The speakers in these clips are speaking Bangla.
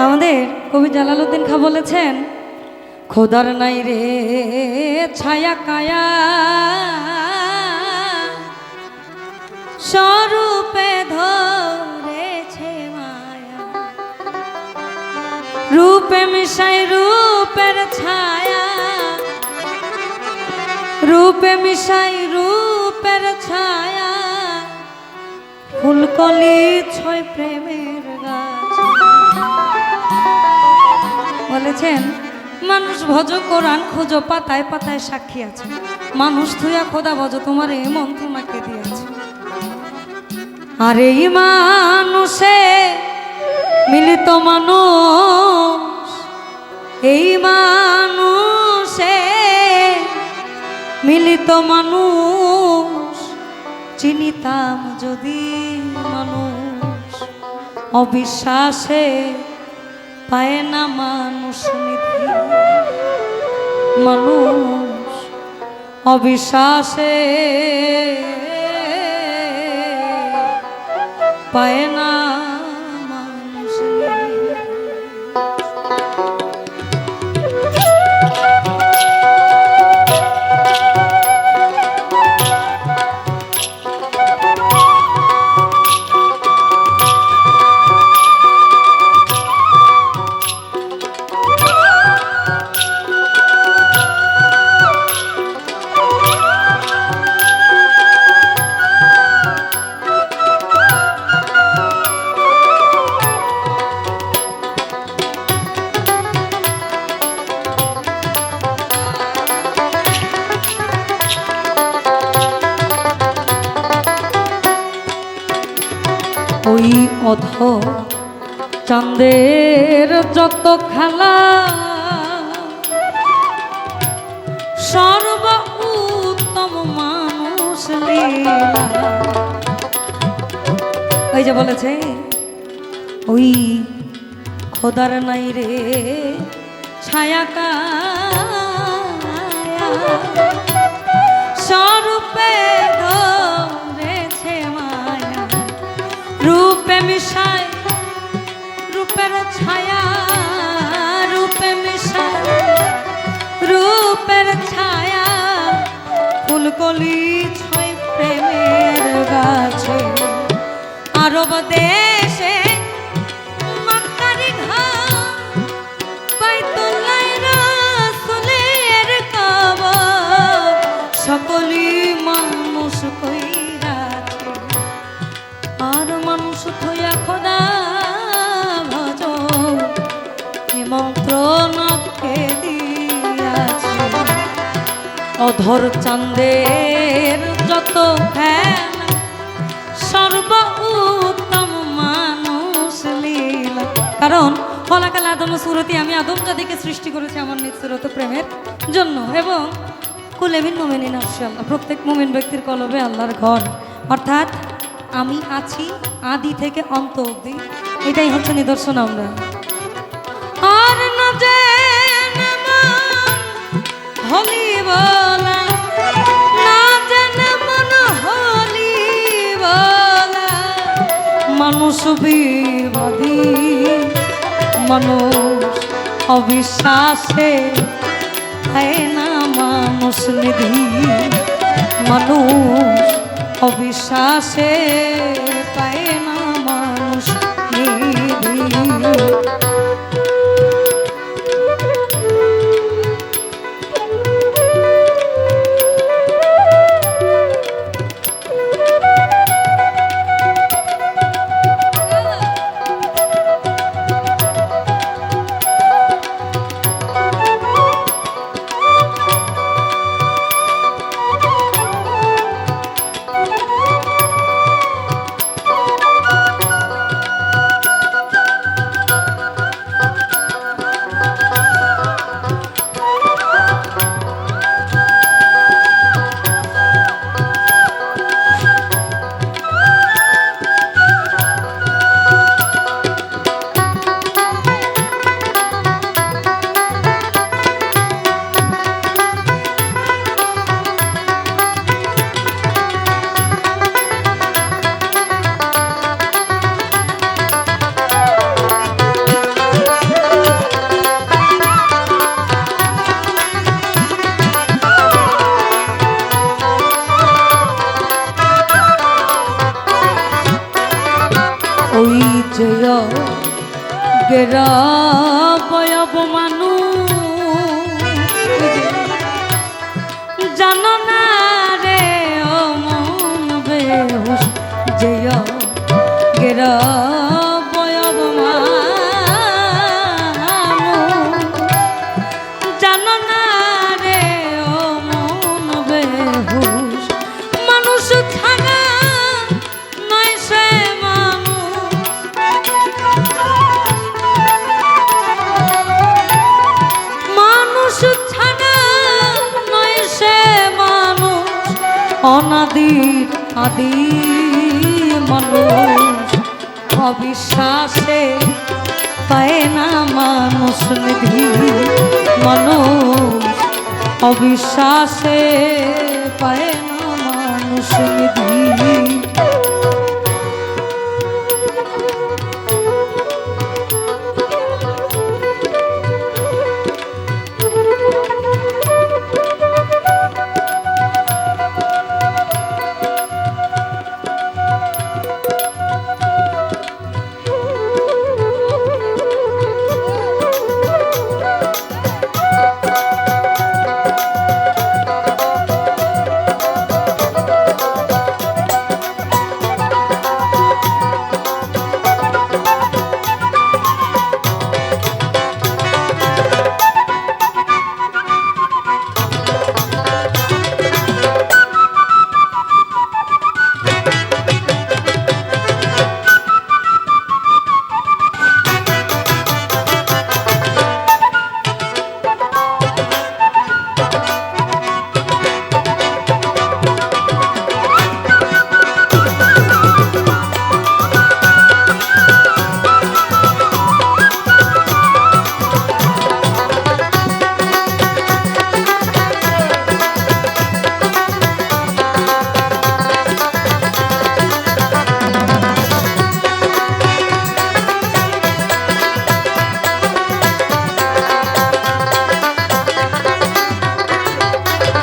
আমাদের কবি জালালউদ্দিন খাঁ বলেছেন, খোদার নাই রে ছায়া কায়া, স্বরূপে ধরেছে মায়া, রূপে মিশাই রূপের ছায়া, রূপে মিশাই রূপের ছায়া, ফুলকলি ছয় প্রেমের গাছ। বলেছেন, মানুষ ভজ কোরআন খুঁজো পাতায় পাতায় সাক্ষী আছে, মানুষ থুয়া খোদা ভজ তোমার এই মন তোমাকে দিয়েছে। আর এই মানুষে মিলিত মানুষ, এই মানুষে মিলিত মানুষ, চিনিতাম যদি মানুষ, অবিশ্বাসে পায় না মানুষ নিধি, মানুষ অবিশ্বাসে পায় না মানুষ নিধি। ওই অধ চাঁদের যত খেলা, সর্ব উত্তম মানুষ লীলা। ওই যে বলেছে, ওই খোদার নাই রে ছায়া কায়া, স্বরূপে ধরেছে মায়া, রূপে মিশায় রূপের ছায়া, রূপে মিশায় রূপের ছায়া, ফুলকলি ছয় প্রেমের গাছে। আরব দেশে মক্কারি ঘাট, বাইতুল্লাহ রাসূলের কবর, সকলই মানুষ কইরাছে। আর মানুষ থইয়া খোদা ভজ, মন্ত্রণকে দিয়াছে। অধর চাঁদের যত খেলা, সর্ব উত্তম মানুষ লীলা। কারণ ফলাকাল আদম সুরতি, আমি আদম জাতিকে সৃষ্টি করেছি আমার নিজ সুরত প্রেমের জন্য, এবং কুলেবিন মুমিনিন ইনশাআল্লাহ, প্রত্যেক মুমিন ব্যক্তির কলবে আল্লাহর ঘর। অর্থাৎ আমি আছি আদি থেকে অন্ত অবধি, এটাই হচ্ছে নিদর্শন। আমরা আর না জেনে মন হলি বলা, না জেনে মন হলি বলা, মানুষ বিবাদী, মানুষ অবিশ্বাসে পায় না মানুষ নিধি, মানুষ অবিশ্বাসে পায় না মানুষ নিধি। গেরা বয়ব মানু জানো না রে ও মন বেহুশ যেয় গেরা বয়ব মানু জানো না রে ও মন বেহুশ মানুষ ছাড়া নয় সে অনাদির আদি মানুষ অবিশ্বাসে পায় না মানুষ নিধি মানুষ অবিশ্বাসে পায় না মানুষ নিধি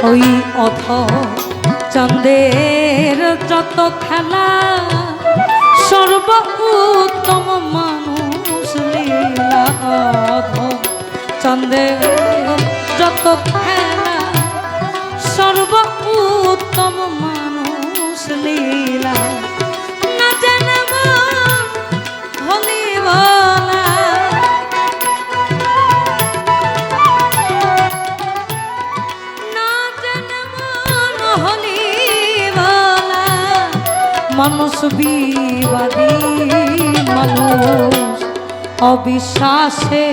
ওই অথ চন্দের যত খেলা সর্ব উত্তম মানুষ লীলা অথ চন্দের যত খেলা সর্ব উত্তম মানুষ লীলা না জানে হলি বলা মানুষ বিবাদী মানুষ অবিশ্বাসে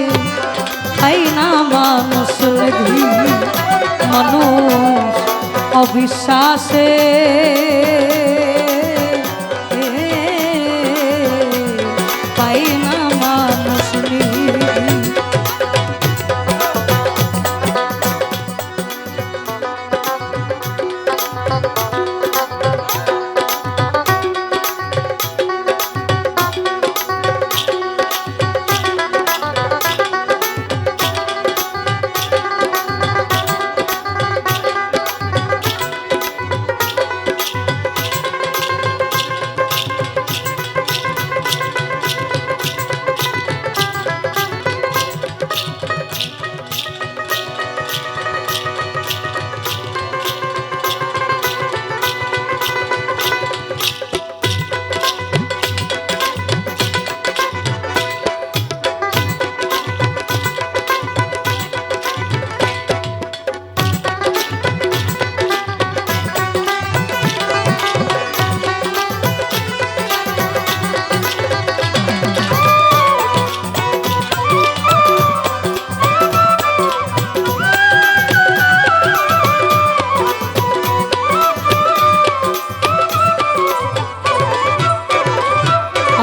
পাই না মানুষ নিধি মানুষ অবিশ্বাসে পাই না মানুষ নিধি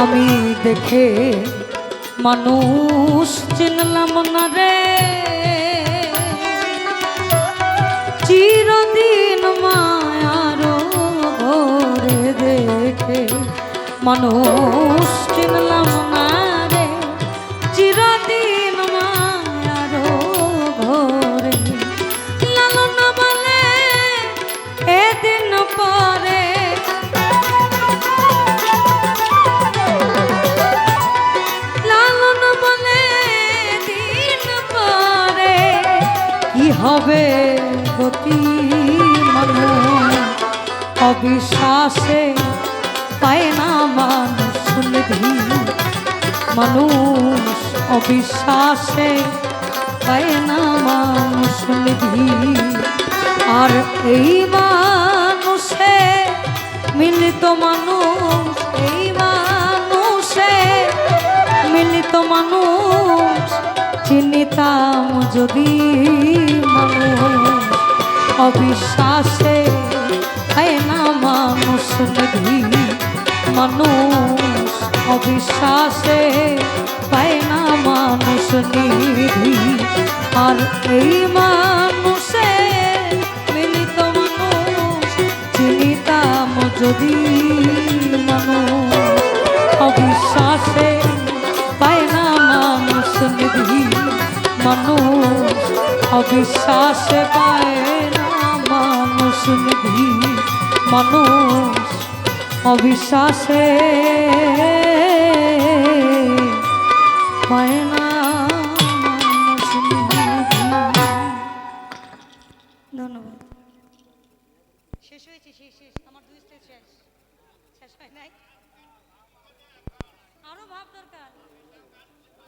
আমি দেখে মানুষ চিনলাম না রে চিরদিন মায়ার ঘরে দেখে মানুষ চিনলাম না রে চিরদিন মায়ার ঘরে লালন বলে এদিন পরে লালন বলে হবে গতি মানুষ অবিশ্বাসে পায় না মানুষ নিধি মানুষ অবিশ্বাসে পায় না মানুষ নিধি আর এই মানুষে মিলিত মানুষ এই মানুষে মিলিত মানুষ চিনিতাম যদি মানুষ অবিশ্বাসে পায় না মানুষ নিধি মানুষ অবিশ্বাসে পায় না মানুষ নিধি আর এই মানুষে মিলিত মানুষ চিনিতাম যদি মানুষ অবিশ্বাসে পায় না মানুষ নিধি মানুষ অবিশ্বাসে পায় না মানুষ নিধি মানুষ অবিশ্বাসে পায় না মানুষ নিধি। ধন্যবাদ। শেষ হয়েছে শেষ আমার 2 স্টেজ শেষ হয় নাই আরো ভাব দরকার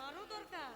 আরো দরকার